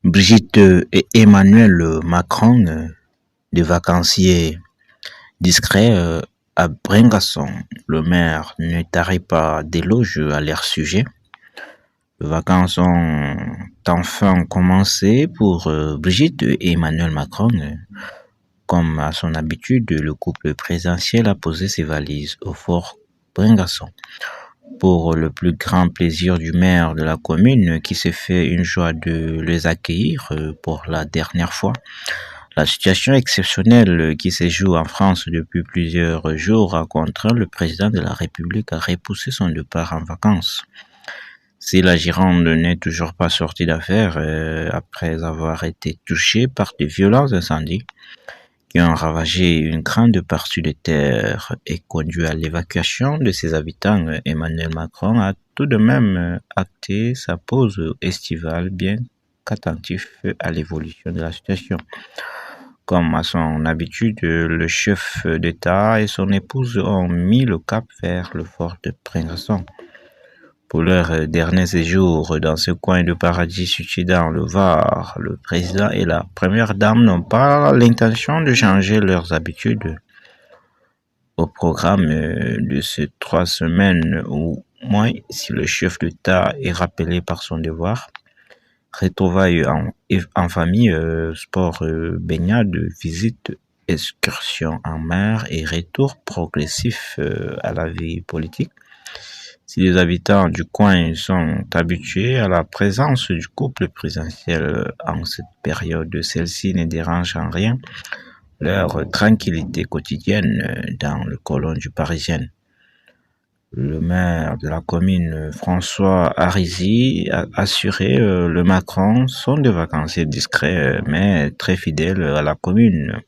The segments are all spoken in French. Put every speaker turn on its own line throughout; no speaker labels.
Brigitte et Emmanuel Macron, des vacanciers discrets à Bringasson. Le maire ne tarit pas d'éloges à leur sujet. Les vacances ont enfin commencé pour Brigitte et Emmanuel Macron. Comme à son habitude, le couple présidentiel a posé ses valises au fort Bringasson. Pour le plus grand plaisir du maire de la commune qui s'est fait une joie de les accueillir pour la dernière fois. La situation exceptionnelle qui se joue en France depuis plusieurs jours a contraint le président de la République à repousser son départ en vacances. Si la Gironde n'est toujours pas sortie d'affaire après avoir été touchée par de violents incendies qui ont ravagé une grande partie des terres et conduit à l'évacuation de ses habitants, Emmanuel Macron a tout de même acté sa pause estivale, bien qu'attentif à l'évolution de la situation. Comme à son habitude, le chef d'État et son épouse ont mis le cap vers le fort de Bringasson. Pour leur dernier séjour dans ce coin de paradis situé dans le Var, le président et la première dame n'ont pas l'intention de changer leurs habitudes. Au programme de ces 3 semaines ou moins, si le chef d'État est rappelé par son devoir, retrouvailles en famille, sport, baignade, visite, excursion en mer et retour progressif à la vie politique. Si les habitants du coin sont habitués à la présence du couple présidentiel en cette période, celle-ci ne dérange en rien leur tranquillité quotidienne dans le colon du Parisien. Le maire de la commune, François Harizy, a assuré le Macron sont des vacanciers discrets mais très fidèles à la commune.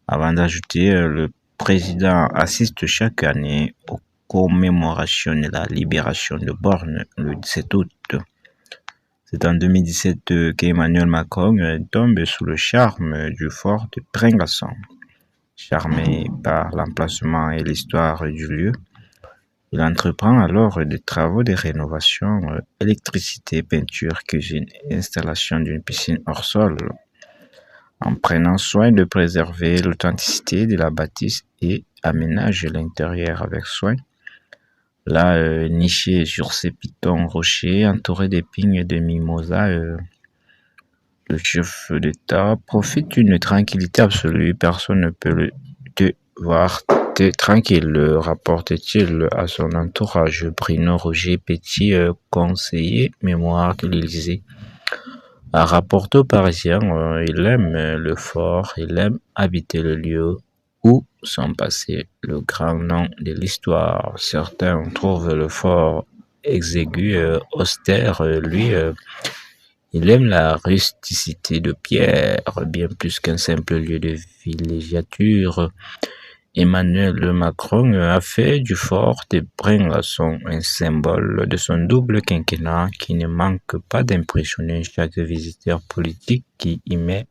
Avant d'ajouter, le président assiste chaque année aux commémorations de la libération de Borne le 17 août. C'est en 2017 qu'Emmanuel Macron tombe sous le charme du fort de Bringasson. Charmé par l'emplacement et l'histoire du lieu, il entreprend alors des travaux de rénovation, électricité, peinture, cuisine et installation d'une piscine hors sol, en prenant soin de préserver l'authenticité de la bâtisse et aménage l'intérieur avec soin. Là, niché sur ces pitons rochers entourés d'épines et de mimosas, le chef d'État profite d'une tranquillité absolue. Personne ne peut te voir tranquille, rapporte-t-il à son entourage. Bruno Roger Petit, conseiller mémoire de l'Élysée, a rapporté aux Parisiens il aime le fort, il aime habiter le lieu où sont passés le grand nom de l'histoire. Certains trouvent le fort exigu, austère, lui, il aime la rusticité de pierre, bien plus qu'un simple lieu de villégiature. Emmanuel Macron a fait du fort de Bringasson un symbole de son double quinquennat qui ne manque pas d'impressionner chaque visiteur politique qui y met